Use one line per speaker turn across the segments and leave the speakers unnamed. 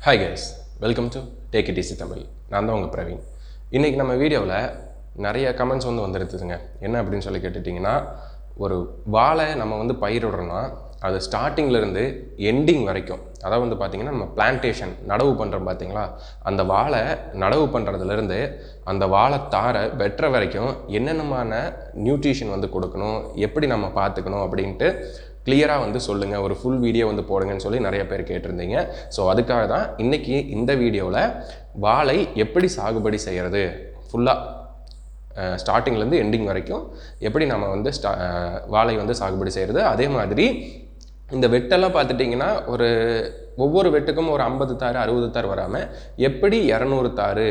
Hi guys, welcome to take it easy Tamil. நான் தான் உங்கள் பிரவீன். இன்றைக்கி நம்ம வீடியோவில் நிறைய கமெண்ட்ஸ் வந்துருக்குதுங்க. என்ன அப்படின்னு சொல்லி கேட்டுட்டிங்கன்னா, ஒரு வாழை நம்ம பயிரிடுறோன்னா அது ஸ்டார்டிங்லேருந்து எண்டிங் வரைக்கும், அதாவது பார்த்திங்கன்னா நம்ம பிளான்டேஷன் நடவு பண்ணுறோம் பார்த்திங்களா, அந்த வாழை நடவு பண்ணுறதுலேருந்து அந்த வாழை தாரை வெட்டுற வரைக்கும் என்னென்னமான நியூட்ரிஷன் கொடுக்கணும், எப்படி நம்ம பார்த்துக்கணும் அப்படின்ட்டு கிளியராக சொல்லுங்கள், ஒரு ஃபுல் வீடியோ போடுங்கன்னு சொல்லி நிறைய பேர் கேட்டிருந்தீங்க. ஸோ அதுக்காக தான் இன்றைக்கி இந்த வீடியோவில் வாழை எப்படி சாகுபடி செய்கிறது, ஃபுல்லாக ஸ்டார்டிங்லேருந்து எண்டிங் வரைக்கும் எப்படி நம்ம வாழை சாகுபடி செய்கிறது. அதே மாதிரி இந்த வெட்டெல்லாம் பார்த்துட்டிங்கன்னா ஒவ்வொரு வெட்டுக்கும் ஒரு 50 தாறு 60 தாறு வராமல் எப்படி 200 தாறு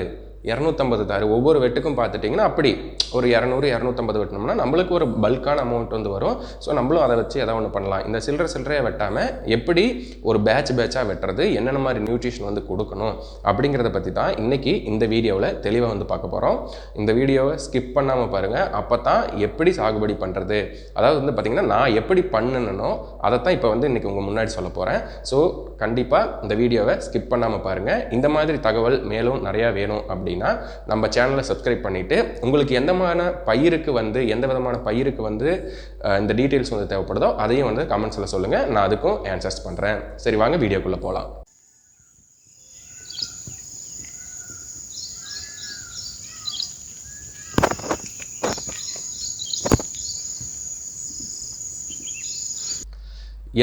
250 தாறு ஒவ்வொரு வெட்டுக்கும் பார்த்துட்டிங்கன்னா அப்படி ஒரு 200 250 வெட்டினோம்னா நம்மளுக்கு ஒரு பல்கான அமௌண்ட் வரும். ஸோ நம்மளும் அதை வச்சு எதாவது ஒன்று பண்ணலாம். இந்த சில்லறையாக வெட்டாமல் எப்படி ஒரு பேட்சாக வெட்டுறது, என்னென்ன மாதிரி நியூட்ரிஷன் கொடுக்கணும் அப்படிங்கிறத பற்றி தான் இன்றைக்கி இந்த வீடியோவில் தெளிவாக பார்க்க போகிறோம். இந்த வீடியோவை ஸ்கிப் பண்ணாமல் பாருங்கள். அப்போ தான் எப்படி சாகுபடி பண்ணுறது, அதாவது பார்த்திங்கன்னா நான் எப்படி பண்ணணுன்னோ அதைத்தான் இப்போ இன்றைக்கி உங்கள் முன்னாடி சொல்ல போகிறேன். ஸோ கண்டிப்பாக இந்த வீடியோவை ஸ்கிப் பண்ணாமல் பாருங்கள். இந்த மாதிரி தகவல் மேலும் நிறையா வேணும் அப்படின்னா நம்ம சேனலை சப்ஸ்கிரைப் பண்ணிவிட்டு உங்களுக்கு எந்த விதமான பயிருக்கு இந்த டீட்டெயில்ஸ் தேவைப்படுதோ அதையும் கமெண்ட்ஸில் சொல்லுங்கள். நான் அதுக்கும் ஆன்சர்ஸ் பண்ணுறேன். சரி, வாங்க வீடியோக்குள்ளே போகலாம்.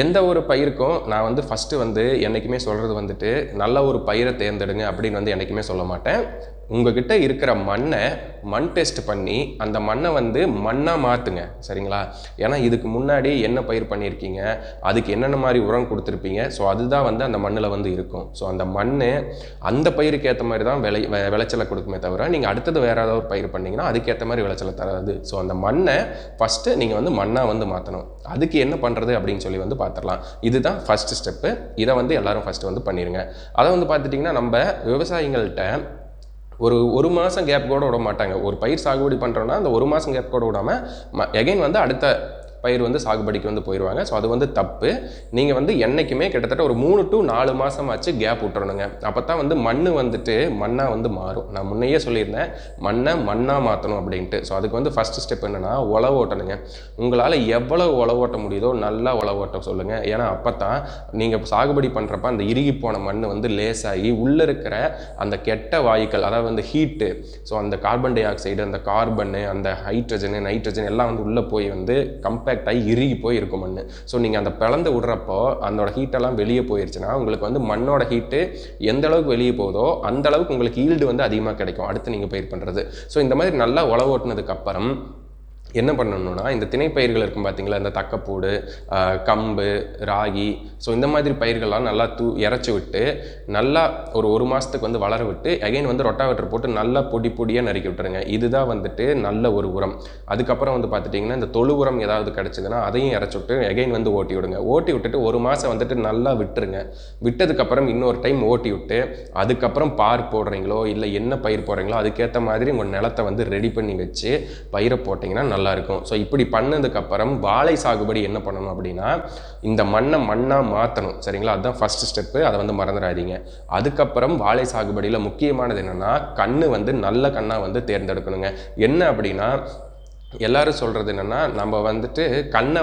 எந்த ஒரு பயிருக்கும் நான் ஃபஸ்ட்டு என்றைக்குமே சொல்கிறது நல்ல ஒரு பயிரை தேர்ந்தெடுங்க அப்படின்னு என்றைக்குமே சொல்ல மாட்டேன். உங்ககிட்ட இருக்கிற மண் டெஸ்ட் பண்ணி அந்த மண்ணை மண்ணாக மாற்றுங்க, சரிங்களா? ஏன்னா இதுக்கு முன்னாடி என்ன பயிர் பண்ணியிருக்கீங்க, அதுக்கு என்னென்ன மாதிரி உரம் கொடுத்துருப்பீங்க, ஸோ அதுதான் அந்த மண்ணில் இருக்கும். ஸோ அந்த மண் அந்த பயிருக்கு ஏற்ற மாதிரி தான் விளைச்சலை கொடுக்குமே தவிர நீங்கள் அடுத்தது வேறு ஏதாவது ஒரு பயிர் பண்ணிங்கன்னா அதுக்கேற்ற மாதிரி விளைச்சலை தராது. ஸோ அந்த மண்ணை ஃபஸ்ட்டு நீங்கள் மண்ணாக மாற்றணும். அதுக்கு என்ன பண்ணுறது அப்படின்னு சொல்லி பார்த்துடலாம். இதுதான் ஃபஸ்ட்டு ஸ்டெப்பு. இதை எல்லோரும் ஃபஸ்ட்டு பண்ணிடுங்க. அதை பார்த்துட்டிங்கன்னா நம்ம விவசாயிகள்கிட்ட ஒரு மாதம் கேப் கூட விட மாட்டாங்க. ஒரு பயிர் சாகுபடி பண்ணுறோன்னா அந்த ஒரு மாதம் கேப் கூட விடாமல் எகைன் அடுத்த பயிர் சாகுபடிக்கு போயிடுவாங்க. ஸோ அது தப்பு. நீங்கள் என்றைக்குமே கிட்டத்தட்ட ஒரு 3 to 4 மாதமாச்சு கேப் விட்டுறணுங்க. அப்போ தான் மண் மண்ணாக மாறும். நான் முன்னையே சொல்லியிருந்தேன் மண்ணாக மாற்றணும் அப்படின்ட்டு. ஸோ அதுக்கு ஃபஸ்ட்டு ஸ்டெப் என்னென்னா உழவு ஓட்டணுங்க. உங்களால் எவ்வளோ உழவு ஓட்ட முடியுதோ நல்லா உழவு ஓட்ட சொல்லுங்கள். ஏன்னா அப்போ தான் நீங்கள் சாகுபடி பண்ணுறப்ப அந்த இறுகி போன மண் லேசாகி உள்ளே இருக்கிற அந்த கெட்ட வாயுக்கள், அதாவது ஹீட்டு, ஸோ அந்த கார்பன் டை ஆக்சைடு, அந்த கார்பனு, அந்த ஹைட்ரஜனு, நைட்ரஜன் எல்லாம் உள்ளே போய் கம்பேக்ட் ஆகி இறுகி போய் இருக்கும் மண். ஸோ நீங்கள் அந்த பிளந்து விடுறப்போ அதோட ஹீட்டெல்லாம் வெளியே போயிடுச்சுன்னா உங்களுக்கு மண்ணோட ஹீட்டு எந்த அளவுக்கு வெளியே போகுதோ அந்த அளவுக்கு உங்களுக்கு ஈல்டு அதிகமாக கிடைக்கும் அடுத்து நீங்கள் பயிர் பண்ணுறது. ஸோ இந்த மாதிரி நல்லா உழவு ஓட்டினதுக்கு அப்புறம் என்ன பண்ணணும்னா, இந்த திணைப்பயிர்கள் இருக்கும் பார்த்தீங்களா, இந்த தக்கப்பூடு, கம்பு, ராகி, ஸோ இந்த மாதிரி பயிர்கள்லாம் நல்லா இறச்சி விட்டு நல்லா ஒரு மாதத்துக்கு வளர விட்டு அகைன் ரொட்டாவேட்டர் போட்டு நல்லா பொடியாக நறுக்கி விட்டுருங்க. இதுதான் நல்ல ஒரு உரம். அதுக்கப்புறம் பார்த்துட்டிங்கன்னா இந்த தொழு உரம் ஏதாவது கிடச்சிதுன்னா அதையும் இறச்சி விட்டு அகைன் ஓட்டி விடுங்க. ஓட்டி விட்டுட்டு ஒரு மாதம் நல்லா விட்டுருங்க. விட்டதுக்கப்புறம் இன்னொரு டைம் ஓட்டி விட்டு அதுக்கப்புறம் பார் போடுறீங்களோ இல்லை என்ன பயிர் போடுறீங்களோ அதுக்கேற்ற மாதிரி உங்கள் நிலத்தை ரெடி பண்ணி வச்சு பயிரை போட்டிங்கன்னா நல்லா இருக்கும். ஸோ இப்படி பண்ணதுக்கப்புறம் வாழை சாகுபடி என்ன பண்ணணும் அப்படின்னா, இந்த மண்ணாக மாற்றணும், சரிங்களா? அதுதான் ஃபர்ஸ்ட் ஸ்டெப்பு. அதை மறந்துடாதீங்க. அதுக்கப்புறம் வாழை சாகுபடியில் முக்கியமானது என்னென்னா கண்ணு நல்ல கண்ணாக தேர்ந்தெடுக்கணுங்க. என்ன அப்படின்னா, எல்லாரும் சொல்கிறது என்னென்னா, நம்ம கண்ணை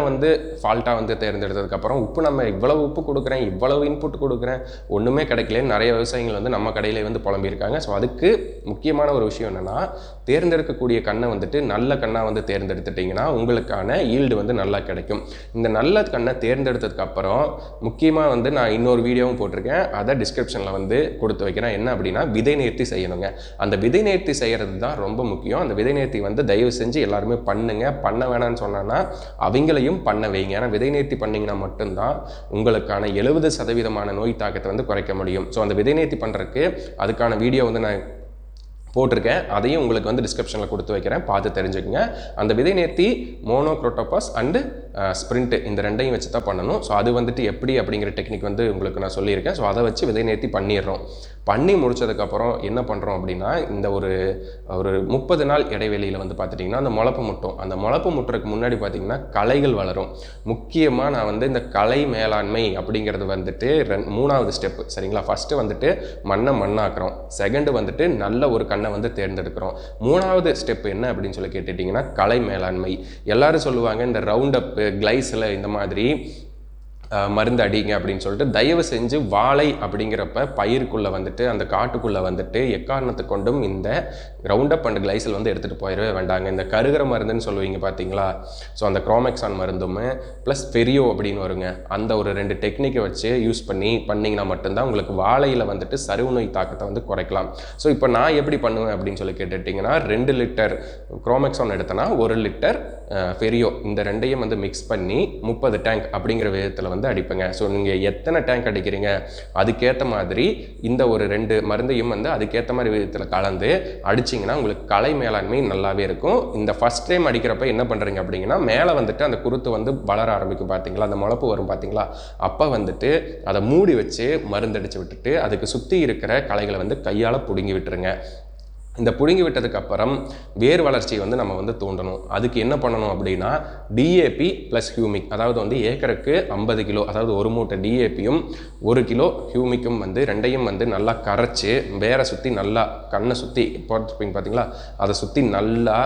ஃபால்ட்டாக தேர்ந்தெடுத்ததுக்கப்புறம் நம்ம இவ்வளவு உப்பு கொடுக்குறேன், இவ்வளவு இன்புட் கொடுக்குறேன், ஒன்றுமே கிடைக்கலன்னு நிறைய விவசாயிகள் நம்ம கடையிலே புலம்பியிருக்காங்க. ஸோ அதுக்கு முக்கியமான ஒரு விஷயம் என்னென்னா, தேர்ந்தெடுக்கக்கூடிய கண்ணை நல்ல கண்ணாக தேர்ந்தெடுத்துட்டிங்கன்னா உங்களுக்கான ஈல்டு நல்லா கிடைக்கும். இந்த நல்ல கண்ணை தேர்ந்தெடுத்ததுக்கப்புறம் முக்கியமாக நான் இன்னொரு வீடியோவும் போட்டிருக்கேன், அதை டிஸ்கிரிப்ஷனில் கொடுத்து வைக்கிறேன். என்ன அப்படின்னா, விதை நேர்த்தி செய்யணுங்க. அந்த விதை நேர்த்தி செய்கிறது தான் ரொம்ப முக்கியம். அந்த விதை நேர்த்தி தயவு செஞ்சு எல்லாருமே பண்ணுங்க. பண்ண வேணான்னு சொன்னா அவங்களையும் பண்ண வைங்க. ஏன்னா விதை நேர்த்தி பண்ணீங்கன்னா மட்டும்தான் உங்களுக்கான 70% நோய் தாக்கத்தை குறைக்க முடியும். ஸோ அந்த விதை நேர்த்தி பண்ணுறதுக்கு அதுக்கான வீடியோ நான் போட்டிருக்கேன். அதையும் உங்களுக்கு டிஸ்கிரிப்ஷனில் கொடுத்து வைக்கிறேன், பார்த்து தெரிஞ்சுக்கங்க. அந்த விதை நேர்த்தி மோனோக்ரோட்டோபாஸ் அண்டு ஸ்ப்ரிண்ட்டு இந்த ரெண்டையும் வச்சு தான் பண்ணணும். ஸோ அது வந்துட்டு எப்படி அப்படிங்கிற டெக்னிக் வந்து உங்களுக்கு நான் சொல்லியிருக்கேன். ஸோ அதை வச்சு விதை நேர்த்தி பண்ணிடுறோம். பண்ணி முடிச்சதுக்கப்புறம் என்ன பண்ணுறோம் அப்படின்னா, இந்த ஒரு 30 நாள் இடைவெளியில் வந்து பார்த்துட்டிங்கன்னா அந்த முளப்பு முட்டும். அந்த முளப்பு முட்டுறதுக்கு முன்னாடி பார்த்திங்கன்னா களைகள் வளரும். முக்கியமாக நான் வந்து இந்த கலை மேலாண்மை அப்படிங்கிறது வந்துட்டு 3வது ஸ்டெப்பு சரிங்களா. ஃபஸ்ட்டு வந்துட்டு மண்ணை மண்ணாக்குறோம், செகண்டு வந்துட்டு நல்ல ஒரு கண்ணை வந்து தேர்ந்தெடுக்கிறோம். 3வது ஸ்டெப் என்ன அப்படின்னு சொல்லி கேட்டுட்டிங்கன்னா கலை மேலாண்மை. எல்லாரும் சொல்லுவாங்க இந்த ரவுண்ட் அப்பு கிளைஸில் இந்த மாதிரி மருந்து அடிங்க அப்படின்னு சொல்லிட்டு, தயவு செஞ்சு வாழை அப்படிங்கிறப்ப பயிருக்குள்ளே வந்துட்டு அந்த காட்டுக்குள்ளே வந்துட்டு எக்காரணத்தை கொண்டும் இந்த ரவுண்டப் அண்ட் கிளைசல் வந்து எடுத்துகிட்டு போயிடவே வேண்டாங்க. இந்த கருகிற மருந்துன்னு சொல்லுவீங்க பார்த்தீங்களா, ஸோ அந்த மருந்தும் ப்ளஸ் பெரியோ அப்படின்னு வருங்க. அந்த ஒரு 2 டெக்னிக்கை வச்சு யூஸ் பண்ணிங்கன்னா மட்டும்தான் உங்களுக்கு வாழையில் வந்துட்டு சருவு நோய் தாக்கத்தை வந்து குறைக்கலாம். ஸோ இப்போ நான் எப்படி பண்ணுவேன் அப்படின்னு சொல்லி கேட்டுட்டிங்கன்னா 2 லிட்டர் குரோமெக்ஸான் எடுத்தேன்னா 1 லிட்டர் பெரியோ இந்த ரெண்டையும் வந்து மிக்ஸ் பண்ணி 30 டேங்க் அப்படிங்கிற விதத்தில் வந்து அடிப்பேங்க. ஸோ நீங்கள் எத்தனை டேங்க் அடிக்கிறீங்க அதுக்கேற்ற மாதிரி இந்த ஒரு 2 மருந்தையும் வந்து அதுக்கேற்ற மாதிரி விதத்தில் கலந்து அடிச்சிங்கன்னா உங்களுக்கு கலை மேலாண்மை நல்லாவே இருக்கும். இந்த ஃபஸ்ட் டைம் அடிக்கிறப்ப என்ன பண்ணுறீங்க அப்படிங்கன்னா மேலே வந்துட்டு அந்த குருத்து வந்து வளர ஆரம்பிக்கும் பார்த்தீங்களா, அந்த முளப்பு வரும் பார்த்தீங்களா, அப்போ வந்துட்டு அதை மூடி வச்சு மருந்தடிச்சு விட்டுட்டு அதுக்கு சுற்றி இருக்கிற களைகளை வந்து கையால் பிடுங்கி விட்டுருங்க. இந்த பிடுங்கி விட்டதுக்கு அப்புறம் வேர் வளர்ச்சியை வந்து நம்ம வந்து தூண்டணும். அதுக்கு என்ன பண்ணணும் அப்படின்னா டிஏபி ப்ளஸ் ஹியூமிக், அதாவது வந்து ஏக்கருக்கு 50 கிலோ, அதாவது 1 மூட்டை டிஏபியும் 1 கிலோ ஹியூமிக்கும் வந்து ரெண்டையும் வந்து நல்லா கரைச்சி வேரை சுற்றி நல்லா கண்ணை சுற்றி போட்டுருப்பீங்க பார்த்தீங்களா, அதை சுற்றி நல்லா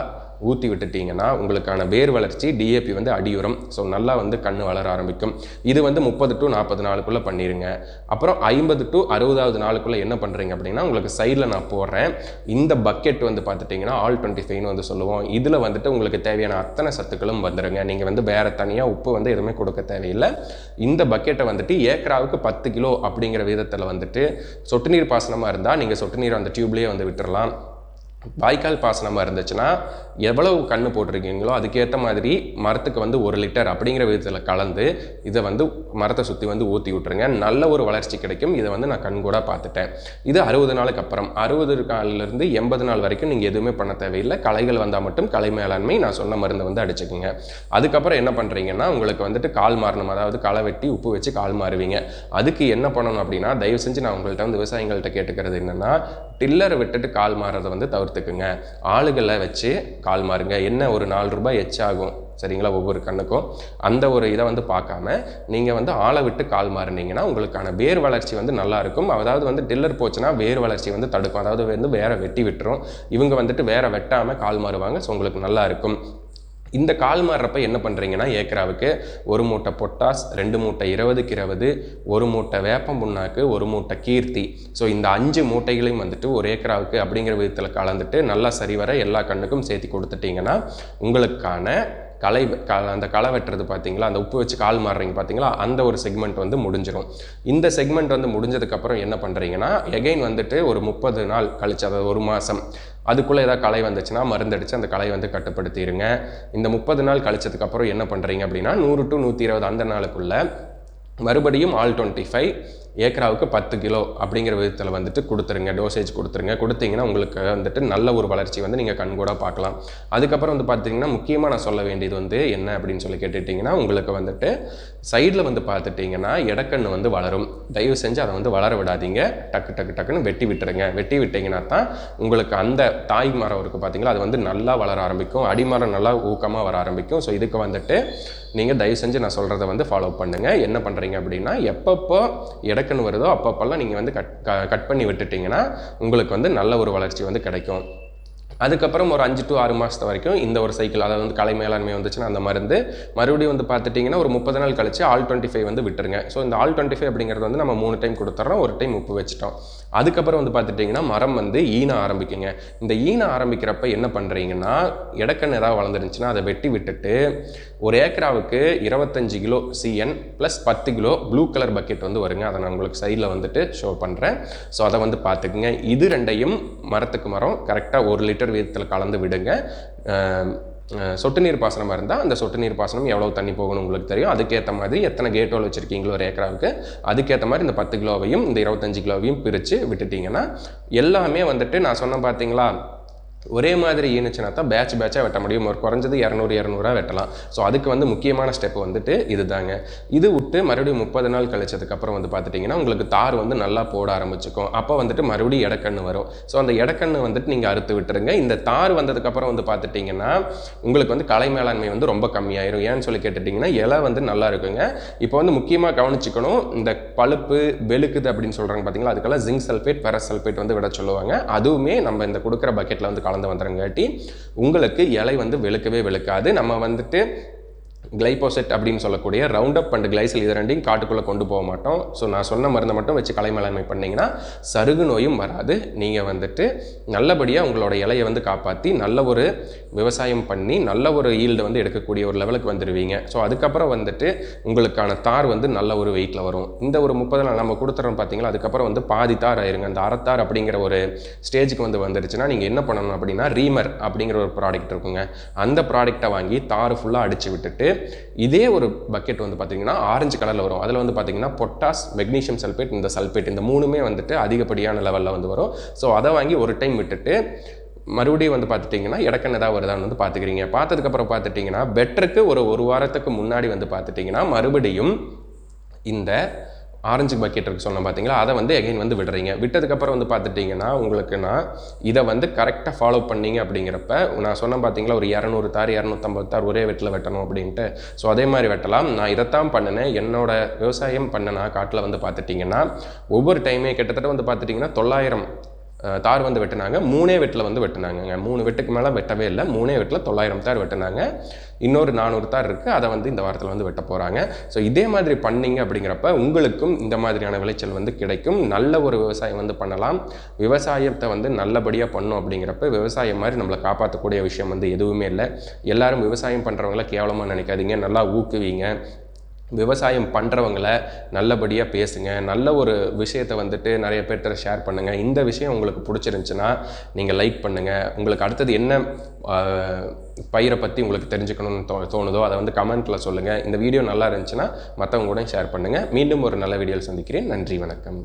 ஊற்றி விட்டுட்டிங்கன்னா உங்களுக்கான வேர் வளர்ச்சி டிஏபி வந்து அடியுரம். ஸோ நல்லா வந்து கண் வளர ஆரம்பிக்கும். இது வந்து 30 to 40 நாளுக்குள்ளே பண்ணிடுங்க. அப்புறம் 50 to 60வது நாளுக்குள்ளே என்ன பண்ணுறீங்க அப்படின்னா உங்களுக்கு சைடில் நான் போடுறேன் இந்த பக்கெட் வந்து பார்த்துட்டிங்கன்னா ஆல் 25ன்னு வந்து சொல்லுவோம். இதில் வந்துட்டு உங்களுக்கு தேவையான அத்தனை சத்துக்களும் வந்துடுங்க. நீங்கள் வந்து வேறு தனியாக உப்பு வந்து எதுவுமே கொடுக்க தேவையில்லை. இந்த பக்கெட்டை வந்துட்டு ஏக்கராவுக்கு 10 கிலோ அப்படிங்கிற விதத்தில் வந்துட்டு சொட்டு நீர் பாசனமாக இருந்தால் நீங்கள் சொட்டு நீர் அந்த டியூப்லேயே வந்து விட்டுறலாம். வாய்க்கால் பாசனமாக இருந்துச்சுன்னா எவ்வளவு கன்று போட்டிருக்கீங்களோ அதுக்கேற்ற மாதிரி மரத்துக்கு வந்து 1 லிட்டர் அப்படிங்கிற விதத்தில் கலந்து இதை வந்து மரத்தை சுற்றி வந்து ஊற்றி விட்டுருங்க. நல்ல ஒரு வளர்ச்சி கிடைக்கும். இதை வந்து நான் கண் கூட பார்த்துட்டேன். இது 60 நாளுக்கு அப்புறம் 60 நாள்லேருந்து 80 நாள் வரைக்கும் நீங்கள் எதுவுமே பண்ண தேவையில்லை. களைகள் வந்தால் மட்டும் கலை மேலாண்மை நான் சொன்ன மருந்தை வந்து அடிச்சுக்குங்க. அதுக்கப்புறம் என்ன பண்ணுறீங்கன்னா உங்களுக்கு வந்துட்டு கால் மாறணும், அதாவது களை வெட்டி உப்பு வச்சு கால் மாறுவீங்க. அதுக்கு என்ன பண்ணணும் அப்படின்னா தயவு செஞ்சு நான் உங்கள்கிட்ட வந்து விவசாயிகள்கிட்ட கேட்டுக்கிறது என்னென்னா டில்லரை விட்டுட்டு கால் மாறதை வந்து தவிர்த்துக்குங்க. ஆளுகளை வச்சு கால் மாறுங்க. என்ன ஒரு 4 ரூபாய் எச்சாகும் சரிங்களா ஒவ்வொரு கண்ணுக்கும், அந்த ஒரு இதை வந்து பார்க்காம நீங்கள் வந்து ஆளை விட்டு கால் மாறினீங்கன்னா உங்களுக்கான வேர் வளர்ச்சி வந்து நல்லாயிருக்கும். அதாவது வந்து டில்லர் போச்சுன்னா வேர் வளர்ச்சி வந்து தடுக்கும், அதாவது வந்து வேற வெட்டி விட்டுரும். இவங்க வந்துட்டு வேற வெட்டாமல் கால் மாறுவாங்க. ஸோ உங்களுக்கு நல்லா இருக்கும். இந்த கால் மாறுறப்ப என்ன பண்ணுறீங்கன்னா ஏக்கராவுக்கு 1 மூட்டை பொட்டாஸ், 2 மூட்டை 20க்கு 20, 1 மூட்டை வேப்பம் புண்ணாக்கு, 1 மூட்டை கீர்த்தி. ஸோ இந்த 5 மூட்டைகளையும் வந்துட்டு ஒரு ஏக்கராவுக்கு அப்படிங்கிற விதத்தில் கலந்துட்டு நல்லா சரிவர எல்லா கண்ணுக்கும் சேர்த்து கொடுத்துட்டிங்கன்னா உங்களுக்கான அந்த களை வெட்டுறது பார்த்தீங்களா, அந்த உப்பு வச்சு கால் மாறுறீங்க பார்த்தீங்களா, அந்த ஒரு செக்மெண்ட் வந்து முடிஞ்சிடும். இந்த செக்மெண்ட் வந்து முடிஞ்சதுக்கப்புறம் என்ன பண்ணுறீங்கன்னா எகைன் வந்துட்டு ஒரு 30 நாள் கழிச்சு, அதாவது 1 மாதம் அதுக்குள்ளே ஏதாவது களை வந்துச்சுன்னா மருந்தடிச்சு அந்த களையை வந்து கட்டுப்படுத்திடுங்க. இந்த 30 நாள் கழிச்சதுக்கப்புறம் என்ன பண்ணுறீங்க அப்படின்னா 100 to 120 அந்த நாளுக்குள்ளே மறுபடியும் ஆல் 25 ஏக்கராவுக்கு 10 கிலோ அப்படிங்கிற விதத்தில் வந்துட்டு கொடுத்துருங்க, டோசேஜ் கொடுத்தீங்கன்னா உங்களுக்கு வந்துட்டு நல்ல ஒரு வளர்ச்சி வந்து நீங்கள் கண்கூட பார்க்கலாம். அதுக்கப்புறம் வந்து பார்த்தீங்கன்னா முக்கியமாக நான் சொல்ல வேண்டியது வந்து என்ன அப்படின்னு சொல்லி கேட்டுட்டிங்கன்னா உங்களுக்கு வந்துட்டு சைடில் வந்து பார்த்துட்டிங்கன்னா இடக்கண்ணு வந்து வளரும். தயவு செஞ்சு அதை வந்து வளர விடாதீங்க. டக்குன்னு வெட்டி விட்டுருங்க. வெட்டி விட்டிங்கன்னா தான் உங்களுக்கு அந்த தாய் மரம் இருக்குது பார்த்தீங்களா, அது வந்து நல்லா வளர ஆரம்பிக்கும். அடிமரம் நல்லா ஊக்கமாக வர ஆரம்பிக்கும். ஸோ இதுக்கு வந்துட்டு நீங்கள் தயவு செஞ்சு நான் சொல்கிறத வந்து ஃபாலோ பண்ணுங்கள். என்ன பண்ணுறீங்க அப்படின்னா எப்பப்போ இடக்கன்னு வருதோ அப்பப்பெல்லாம் நீங்கள் வந்து கட் பண்ணி விட்டுட்டிங்கன்னா உங்களுக்கு வந்து நல்ல ஒரு வளர்ச்சி வந்து கிடைக்கும். அதுக்கப்புறம் ஒரு 5 to 6 மாதத்து வரைக்கும் இந்த ஒரு சைக்கிள், அதாவது வந்து கலை மேலாண்மை வந்துச்சுன்னா அந்த மருந்து மறுபடியும் வந்து பார்த்துட்டிங்கன்னா ஒரு 30 நாள் கழிச்சு ஆல் 25 வந்து விட்டுருங்க. ஸோ இந்த ஆல் 25 அப்படிங்கிறது வந்து நம்ம 3 டைம் கொடுத்துட்றோம், 1 டைம் உப்பு வச்சுட்டோம். அதுக்கப்புறம் வந்து பார்த்துட்டிங்கன்னா மரம் வந்து ஈன ஆரம்பிக்குங்க. இந்த ஈன ஆரம்பிக்கிறப்ப என்ன பண்ணுறீங்கன்னா இடக்கண்ணு ஏதாவது வளர்ந்துருந்துச்சுன்னா அதை வெட்டி விட்டுட்டு ஒரு ஏக்கராவுக்கு 25 kilo CN plus 10 kilo blue colour bucket வந்து வருங்க. அதை நான் உங்களுக்கு சைடில் வந்துட்டு ஷோ பண்ணுறேன். ஸோ அதை வந்து பார்த்துக்குங்க. இது ரெண்டையும் மரத்துக்கு மரம் கரெக்டாக 1 லிட்டர் வீதத்தில் கலந்து விடுங்க. சொட்டு நீர் பாசனமாக இருந்தால் அந்த சொட்டு நீர் பாசனம் எவ்வளோ தண்ணி போகணும் உங்களுக்கு தெரியும். அதுக்கேற்ற மாதிரி எத்தனை கேட் வால் வச்சுருக்கீங்களோ ஒரு ஏக்கராவுக்கு அதுக்கேற்ற மாதிரி இந்த 10 கிலோவையும் இந்த 25 கிலோவையும் பிரித்து விட்டுட்டிங்கன்னா எல்லாமே வந்துட்டு நான் சொன்ன பார்த்தீங்களா ஒரே மாதிரி ஈனுச்சுனா தான் பேட்சாக வெட்ட முடியும். ஒரு குறைஞ்சது 200 வெட்டலாம். ஸோ அதுக்கு வந்து முக்கியமான ஸ்டெப் வந்துட்டு இது தாங்க. இது விட்டு மறுபடியும் 30 நாள் கழிச்சதுக்கப்புறம் வந்து பார்த்துட்டிங்கன்னா உங்களுக்கு தார் வந்து நல்லா போட ஆரம்பிச்சுக்கும். அப்போ வந்துட்டு மறுபடியும் இடக்கண்ணு வரும். ஸோ அந்த இடக்கண்ணு வந்துட்டு நீங்கள் அறுத்து விட்டுருங்க. இந்த தார் வந்ததுக்கப்புறம் வந்து பார்த்துட்டிங்கன்னா உங்களுக்கு வந்து களை மேலாண்மை வந்து ரொம்ப கம்மியாயிரும். ஏன்னு சொல்லி கேட்டுட்டிங்கன்னா இலை வந்து நல்லா இருக்குங்க. இப்போ வந்து முக்கியமாக கவனிச்சுக்கணும், இந்த பழுப்பு வெளுக்குது அப்படின்னு சொல்கிறாங்க பார்த்தீங்களா, அதுக்கெல்லாம் ஜிங்க் சல்ஃபேட் ஃபெரஸ் சல்ஃபேட் வந்து விட சொல்லுவாங்க. அதுவுமே நம்ம இந்த கொடுக்குற பக்கெட்டில் வந்து கலந்து வந்துறங்காட்டி உங்களுக்கு இலை வந்து வெளுக்காது. நம்ம வந்துட்டு கிளைபோசெட் அப்படின்னு சொல்லக்கூடிய ரவுண்ட் அப் அண்ட் கிளைசல் இது ரெண்டையும் காட்டுக்குள்ளே கொண்டு போக மாட்டோம். ஸோ நான் சொன்ன மருந்தை மட்டும் வச்சு களை மேலாண்மை பண்ணிங்கன்னா சருகு நோயும் வராது. நீங்கள் வந்துட்டு நல்லபடியாக உங்களோட இலையை வந்து காப்பாற்றி நல்ல ஒரு விவசாயம் பண்ணி நல்ல ஒரு ஈல்டு வந்து எடுக்கக்கூடிய ஒரு லெவலுக்கு வந்துடுவீங்க. ஸோ அதுக்கப்புறம் வந்துட்டு உங்களுக்கான தார் வந்து நல்ல ஒரு வெயிட்டில் வரும். இந்த ஒரு 30 நாள் நம்ம கொடுத்துறோம் பார்த்தீங்களா, அதுக்கப்புறம் வந்து பாதி தார் ஆயிருங்க. அந்த அரைத்தார் அப்படிங்கிற ஒரு ஸ்டேஜுக்கு வந்து வந்துடுச்சுன்னா நீங்கள் என்ன பண்ணணும் அப்படின்னா ரீமர் அப்படிங்கிற ஒரு ப்ராடக்ட் இருக்குங்க. அந்த ப்ராடக்டை வாங்கி தார் ஃபுல்லாக அடித்து விட்டுட்டு இதே ஒரு பக்கெட் வந்து பார்த்தீங்கன்னா ஆரஞ்சு கலரில் வரும். அதில் வந்து பார்த்தீங்கன்னா பொட்டாஸ், மெக்னீஷியம் சல்ஃபேட், இந்த சல்ஃபேட் இந்த மூணுமே வந்துட்டு அதிகப்படியான லெவலில் வந்து வரும். ஸோ அதை வாங்கி ஒரு டைம் விட்டுட்டு மறுபடியும் வந்து பார்த்துட்டிங்கன்னா இடக்கண்ணு ஏதாவது வருதான்னு வந்து பார்த்துக்கிறீங்க. பார்த்ததுக்கப்புறம் பார்த்துட்டிங்கன்னா பெட்டருக்கு ஒரு வாரத்துக்கு முன்னாடி வந்து பார்த்துட்டிங்கன்னா மறுபடியும் இந்த ஆரஞ்சு பக்கெட் இருக்குது சொன்ன பார்த்தீங்களா, அதை வந்து எகைன் வந்து விடுறீங்க. விட்டதுக்கப்புறம் வந்து பார்த்துட்டிங்கன்னா உங்களுக்கு நான் இதை வந்து கரெக்டாக ஃபாலோ பண்ணிங்க அப்படிங்கிறப்ப நான் சொன்னேன் பார்த்தீங்களா ஒரு 200 தார் 250 தார் ஒரே வெட்டில் வெட்டணும் அப்படின்ட்டு. ஸோ அதே மாதிரி வெட்டலாம். நான் இதைத்தான் பண்ணினேன். என்னோட விவசாயம் பண்ணனா காட்டில் வந்து பார்த்துட்டிங்கன்னா ஒவ்வொரு டைமே கிட்டத்தட்ட வந்து பார்த்துட்டிங்கன்னா 900 தார் வந்து வெட்டினாங்க. 3 வெட்டில் வந்து வெட்டினாங்க. 3 வெட்டுக்கு மேலே வெட்டவே இல்லை. 3 வெட்டில் 900 தார் வெட்டினாங்க. இன்னொரு 400 தார் இருக்குது, அதை வந்து இந்த வாரத்தில் வந்து வெட்ட போகிறாங்க. ஸோ இதே மாதிரி பண்ணிங்க அப்படிங்கிறப்ப உங்களுக்கும் இந்த மாதிரியான விளைச்சல் வந்து கிடைக்கும். நல்ல ஒரு விவசாயம் வந்து பண்ணலாம். விவசாயத்தை வந்து நல்லபடியாக பண்ணோம் அப்படிங்கிறப்ப விவசாயம் மாதிரி நம்மளை காப்பாற்றக்கூடிய விஷயம் வந்து எதுவுமே இல்லை. எல்லாரும் விவசாயம் பண்ணுறவங்கள கேவலமாக நினைக்காதீங்க, நல்லா ஊக்குவீங்க. விவசாயம் பண்ணுறவங்களை நல்லபடியாக பேசுங்க. நல்ல ஒரு விஷயத்தை வந்துட்டு நிறைய பேர்கிட்ட ஷேர் பண்ணுங்கள். இந்த விஷயம் உங்களுக்கு பிடிச்சிருந்துச்சுன்னா நீங்கள் லைக் பண்ணுங்கள். உங்களுக்கு அடுத்தது என்ன பயிரை பற்றி உங்களுக்கு தெரிஞ்சுக்கணும்னு தோணுதோ அதை வந்து கமெண்ட்டில் சொல்லுங்கள். இந்த வீடியோ நல்லா இருந்துச்சுன்னா மற்றவங்க கூட ஷேர் பண்ணுங்கள். மீண்டும் ஒரு நல்ல வீடியோவில் சந்திக்கிறேன். நன்றி, வணக்கம்.